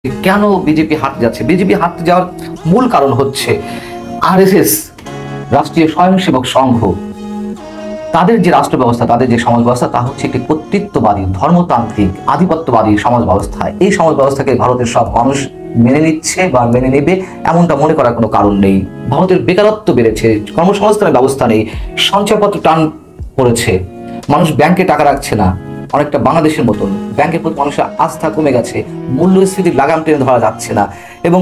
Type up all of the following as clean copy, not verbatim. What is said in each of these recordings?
কেন বিজেপি হারতে যাচ্ছে? বিজেপি হারতে যাওয়ার মূল কারণ হচ্ছে আরএসএস, রাষ্ট্রীয় স্বয়ংসেবক সংঘ, তাদের যে রাষ্ট্র ব্যবস্থা, তাদের যে সমাজ ব্যবস্থা, তা হচ্ছে একটি কর্তৃত্ববাদী, ধর্মতান্ত্রিক, আধিপত্যবাদী সমাজ ব্যবস্থা। এই সমাজ ব্যবস্থাকে ভারতের সব মানুষ মেনে নিচ্ছে বা মেনে নেবে এমনটা মনে করার কোনো কারণ নেই। ভারতের বেকারত্ব বেড়েছে, কর্মসংস্থানের ব্যবস্থা নেই, সঞ্চয়পত্র টান পড়েছে, মানুষ ব্যাংকে টাকা রাখছে না। অনেকটা বাংলাদেশের মতন ব্যাংকের প্রতি মানুষের আস্থা কমে গেছে, মূল্যস্ফীতির লাগাম টেনে ধরা যাচ্ছে না। এবং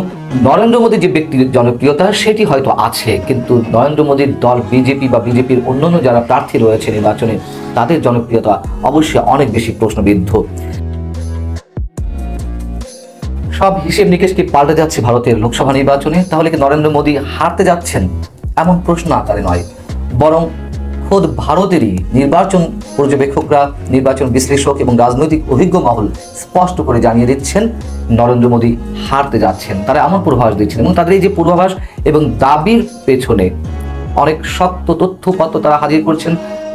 নরেন্দ্র মোদীর যে ব্যক্তির জনপ্রিয়তা সেটি হয়তো আছে, কিন্তু নরেন্দ্র মোদীর দল বিজেপি বা বিজেপির অন্যান্য যারা প্রার্থী রয়েছে নির্বাচনে, তাদের জনপ্রিয়তা অবশ্যই অনেক বেশি প্রশ্নবিদ্ধ। সব হিসেব নিকেশ কি পাল্টে যাচ্ছে ভারতের লোকসভা নির্বাচনে? তাহলে কি নরেন্দ্র মোদী হারতে যাচ্ছেন? এমন প্রশ্ন আকারে নয়, বরং খোদ ভারতেরই নির্বাচন পর্যবেক্ষকরা, নির্বাচন বিশ্লেষক এবং রাজনৈতিক অভিজ্ঞ মহল স্পষ্ট করে জানিয়ে দিচ্ছেন নরেন্দ্র মোদী হারতে যাচ্ছেন। তারা এমন পূর্বাভাস দিচ্ছেন এবং তাদের এই যে পূর্বাভাস এবং দাবির পেছনে অনেক শক্ত তথ্যপত্র তারা হাজির করছেন,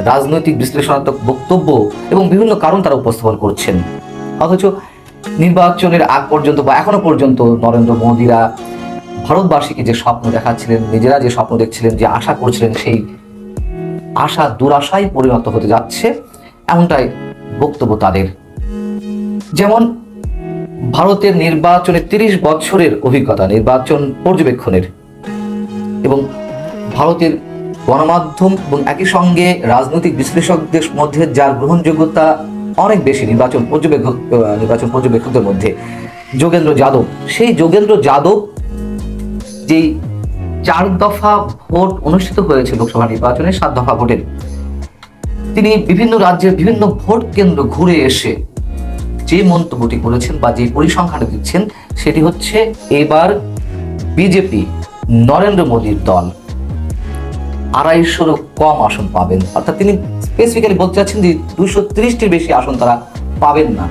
রাজনৈতিক বিশ্লেষণাত্মক বক্তব্য এবং বিভিন্ন কারণ তারা উপস্থাপন করছেন। অথচ নির্বাচনের আগ পর্যন্ত বা এখনো পর্যন্ত নরেন্দ্র মোদীরা ভারতবাসীকে যে স্বপ্ন দেখাচ্ছিলেন, নিজেরা যে স্বপ্ন দেখছিলেন, যে আশা করছিলেন, সেই আশা দুরাশায় পরিণত হতে যাচ্ছে, এমনটাই বক্তব্য তাদের। যেমন ভারতের নির্বাচনে 30 বছরের অভিজ্ঞতা নির্বাচন পর্যবেক্ষণের, এবং ভারতের গণমাধ্যম এবং একই সঙ্গে রাজনৈতিক বিশ্লেষকদের মধ্যে যার গ্রহণযোগ্যতা অনেক বেশি নির্বাচন পর্যবেক্ষকদের মধ্যে, যোগেন্দ্র যাদব। সেই যোগেন্দ্র যাদব যেই 4 দফা ভোট অনুষ্ঠিত হয়েছে লোকসভা নির্বাচনে, 7 দফা ভোটের, তিনি বিভিন্ন রাজ্যের বিভিন্ন ভোট কেন্দ্র ঘুরে এসে যে মন্তব্যটি করেছেন বা যে পরিসংখ্যানটি দিচ্ছেন, সেটি হচ্ছে এবার বিজেপি, নরেন্দ্র মোদীর দল 250-রও কম আসন পাবেন। অর্থাৎ তিনি স্পেসিফিক্যালি বলতে চাচ্ছেন যে 230টির বেশি আসন তারা পাবেন না।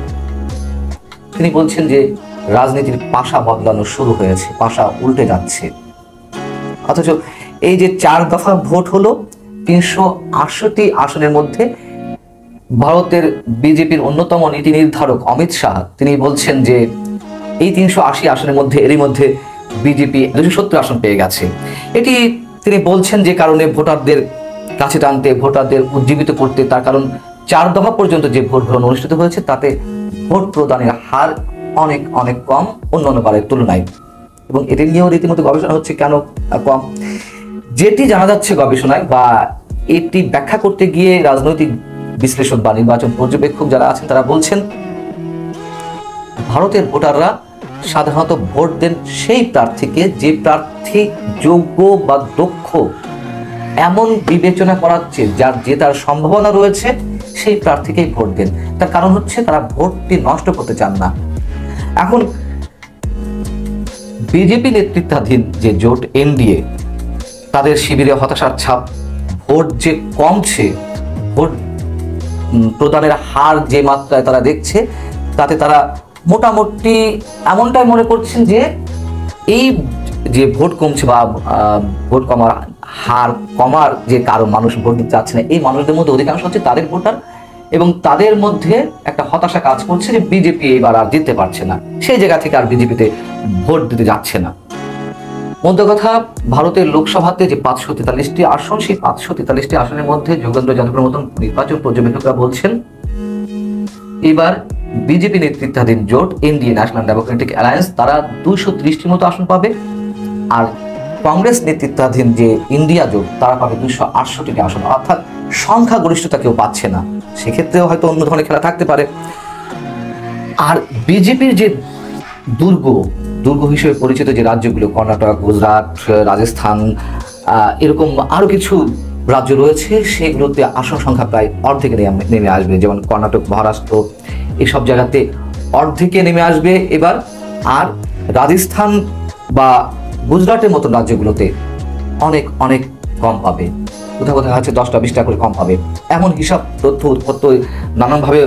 তিনি বলছেন যে রাজনীতির পাশা বদলানো শুরু হয়েছে, পাশা উল্টে যাচ্ছে। অথচ এই যে 4 দফা ভোট হলো, 368 আসনের মধ্যে ভারতের বিজেপির অন্যতম নীতি নির্ধারক অমিত শাহ তিনি বলছেন যে এই 380 আসনের মধ্যে এরই মধ্যে বিজেপি 270 আসন পেয়ে গেছে। এটি তিনি বলছেন যে কারণে ভোটারদের কাছে টানতে, ভোটারদের উজ্জীবিত করতে, তার কারণ 4 দফা পর্যন্ত যে ভোট গ্রহণ অনুষ্ঠিত হয়েছে তাতে ভোট প্রদানের হার অনেক অনেক কম অন্যান্য বারের তুলনায়। এবং এটি নিয়েও রীতিমতো গবেষণা হচ্ছে কেন কম। যেটি জানা যাচ্ছে গবেষণায় বা এটি ব্যাখ্যা করতে গিয়ে রাজনৈতিক বিশ্লেষক বা নির্বাচন পর্যবেক্ষক যারা আছেন তারা বলছেন, ভারতের ভোটাররা সাধারণত ভোট দেন সেই প্রার্থীকে যে প্রার্থী যোগ্য বা দক্ষ এমন বিবেচনা করাচ্ছে, যার জেতার সম্ভাবনা রয়েছে, সেই প্রার্থীকেই ভোট দেন। তার কারণ হচ্ছে তারা ভোটটি নষ্ট করতে চান না। এখন বিজেপি নেতৃত্বাধীন যে জোট এনডিএ, তাদের শিবিরে হতাশার ছাপ। ভোট যে কমছে, ভোট প্রদানের হার যে মাত্রায় তারা দেখছে, তাতে তারা মোটামুটি এমনটাই মনে করছেন যে এই যে ভোট কমছে বা ভোট কমার হার কমার যে কারণ, মানুষ ভোট দিতে চাচ্ছে না, এই মানুষদের মধ্যে অধিকাংশ হচ্ছে তাদের ভোটার, এবং তাদের মধ্যে একটা হতাশা কাজ করছে যে বিজেপি এবার আর জিততে পারছে না, সেই জায়গা থেকে আর বিজেপিতে ভোট দিতে যাচ্ছে না। মধ্য কথা, ভারতের লোকসভাতে যে 543টি আসন, সেই 543টি আসনের মধ্যে যোগেন্দ্র যাদবের মতন নির্বাচন পর্যবেক্ষকরা বলছেন এবার বিজেপি নেতৃত্বাধীন জোট এনডিএ, ন্যাশনাল ডেমোক্রেটিক অ্যালায়েন্স, তারা 230টির মতো আসন পাবে, আর কংগ্রেস নেতৃত্বাধীন যে ইন্ডিয়া জোট তারা পাবে 268টি আসন। অর্থাৎ সংখ্যাগরিষ্ঠতা কেউ পাচ্ছে না। সেক্ষেত্রেও হয়তো অন্য ধরনের খেলা থাকতে পারে। আর বিজেপির যে দুর্গ হিসেবে পরিচিত যে রাজ্যগুলো, কর্ণাটক, গুজরাট, রাজস্থান, এরকম আরো কিছু রাজ্য রয়েছে, সেগুলোতে আসন সংখ্যা প্রায় অর্ধেকে নেমে আসবে। যেমন কর্ণাটক, মহারাষ্ট্র, এইসব জায়গাতে অর্ধেকে নেমে আসবে এবার। আর রাজস্থান বা গুজরাটের মতো রাজ্যগুলোতে অনেক অনেক কম পাবে, কোথাও কোথাও হচ্ছে 10টা-20টা করে কম পাবে। এমন হিসাব তথ্য উৎপত্তি নানানভাবে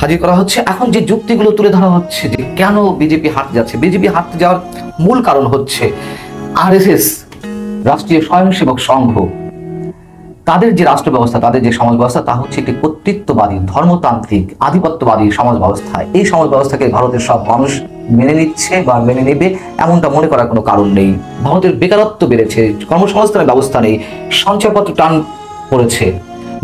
হাজির করা হচ্ছে। এখন যে যুক্তিগুলো তুলে ধরা হচ্ছে যে কেন বিজেপি হারতে যাচ্ছে, বিজেপি হারতে যাওয়ার মূল কারণ হচ্ছে আরএসএস, রাষ্ট্রীয় স্বয়ংসেবক সংঘ, তাদের যে রাষ্ট্র ব্যবস্থা, তাদের যে সমাজ ব্যবস্থা, তা হচ্ছে একটি কর্তৃত্ববাদী, ধর্মতান্ত্রিক, আধিপত্যবাদী সমাজ ব্যবস্থা। এই সমাজ ব্যবস্থাকে ভারতের সব মানুষ মেনে নিচ্ছে বা মেনে নেবে এমনটা মনে করার কোনো কারণ নেই। ভারতের বেকারত্ব বেড়েছে, কর্মসংস্থানের ব্যবস্থা নেই, সঞ্চয়পত্র টান পড়েছে,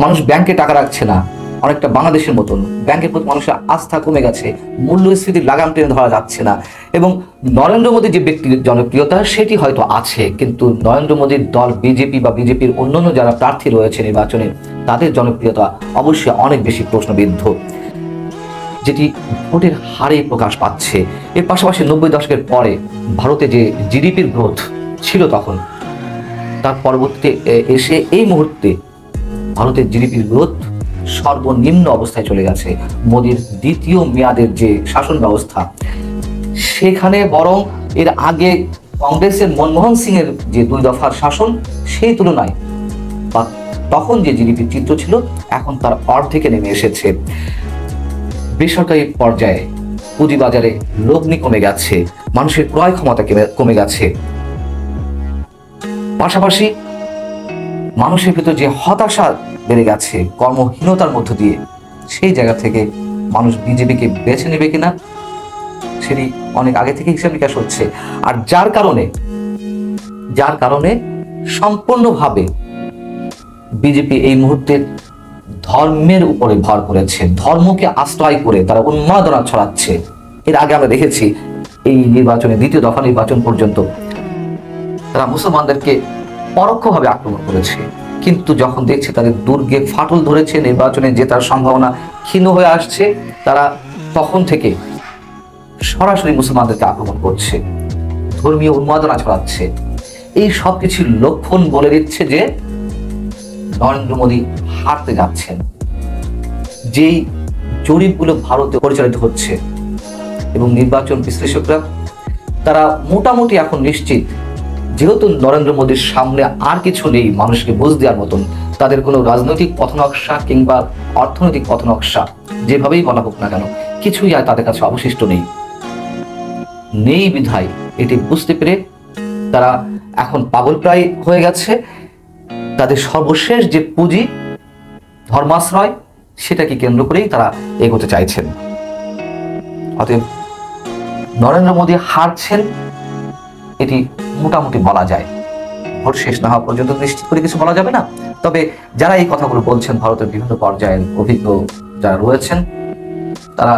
মানুষ ব্যাংকে টাকা রাখছে না, অনেকটা বাংলাদেশের মতন ব্যাংকের প্রতি মানুষের আস্থা কমে গেছে, মূল্যস্ফীতির লাগাম টেনে ধরা যাচ্ছে না। এবং নরেন্দ্র মোদীর যে ব্যক্তির জনপ্রিয়তা সেটি হয়তো আছে, কিন্তু নরেন্দ্র মোদীর দল বিজেপি বা বিজেপির অন্যান্য যারা প্রার্থী রয়েছে নির্বাচনে, তাদের জনপ্রিয়তা অবশ্যই অনেক বেশি প্রশ্নবিদ্ধ, যেটি ভোটের হারে প্রকাশ পাচ্ছে। এর পাশাপাশি 90 দশকের পরে ভারতে যে জিডিপির গ্রোথ ছিল তখন, তার পরবর্তীতে এসে এই মুহূর্তে ভারতের জিডিপির গ্রোথ সর্বনিম্ন অবস্থায় চলে গেছে। মোদীর দ্বিতীয় মেয়াদের যে শাসন ব্যবস্থা, সেখানে বরং এর আগে কংগ্রেসের মনমোহন সিং এর যে 2 দফার শাসন, সেই তুলনায় বা তখন যে জিডিপির চিত্র ছিল, এখন তার অর্ধেকে নেমে এসেছে। বেসরকারি পর্যায়ে পুঁজিবাজারে লগ্নি কমে গেছে, মানুষের ক্রয় ক্ষমতা কমে গেছে। পাশাপাশি মানুষের ভিতর যে হতাশা বেড়ে গেছে কর্মহীনতার মধ্য দিয়ে, সেই জায়গা থেকে মানুষ বিজেপিকে বেছে নেবে কিনা সেটি অনেক আগে থেকে হিসাব নিকাশ হচ্ছে। আর যার কারণে সম্পূর্ণভাবে বিজেপি এই মুহূর্তে ধর্মের উপরে ভর করেছে, ধর্মকে আশ্রয় করে তারা উন্মাদনা ছড়াচ্ছে। এর আগে আমরা দেখেছি এই নির্বাচনে, দ্বিতীয় দফা নির্বাচন পর্যন্ত তারা মুসলমানদেরকে পরোক্ষভাবে আক্রমণ করেছে, কিন্তু যখন দেখছে তাদের দুর্গে ফাটল ধরেছে, নির্বাচনে জেতার সম্ভাবনা ক্ষীণ হয়ে আসছে, তারা তখন থেকে সরাসরি মুসলমানদেরকে আক্রমণ করছে, ধর্মীয় উন্মাদনা ছড়াচ্ছে। এই সব কিছুর লক্ষণ বলে দিচ্ছে যে নরেন্দ্র মোদী হারতে যাচ্ছেন। যেই জরিপগুলো ভারতে পরিচালিত হচ্ছে এবং নির্বাচন বিশ্লেষকরা তারা মোটামুটি এখন নিশ্চিত, যেহেতু নরেন্দ্র মোদীর সামনে আর কিছু নেই মানুষকে বুঝ দেওয়ার মতন, তাদের কোনো রাজনৈতিক পথনকশা কিংবা অর্থনৈতিক পথনকশা যেভাবেই বলা হোক না কেন, কিছুই আর তাদের কাছে অবশিষ্ট নেই বিধায় এটি বুঝতে পেরে তারা এখন পাগলপ্রায় হয়ে গেছে। তাদের সর্বশেষ যে পুঁজি ধর্মাশ্রয়, সেটাকে কেন্দ্র করেই তারা এগোতে চাইছেন। অতএব নরেন্দ্র মোদী হারছেন, এটি মোটামুটি বলা যায়। ভোট শেষ না হওয়া পর্যন্ত নিশ্চিত করে কিছু বলা যাবে না, তবে যারা এই কথাগুলো বলছেন, ভারতের বিভিন্ন পর্যায়ের অভিজ্ঞ যারা রয়েছেন, তারা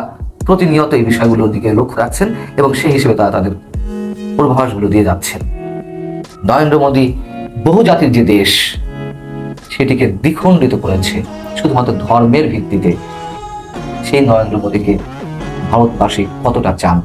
প্রতিনিয়ত এই বিষয়গুলোর দিকে লক্ষ্য রাখছেন এবং সেই হিসেবে তারা তাদের পূর্বাভাসগুলো দিয়ে যাচ্ছেন। নরেন্দ্র মোদী বহু জাতির যে দেশ, সেটিকে দ্বিখণ্ডিত করেছে শুধুমাত্র ধর্মের ভিত্তিতে। সেই নরেন্দ্র মোদীকে ভারতবাসী কতটা চান?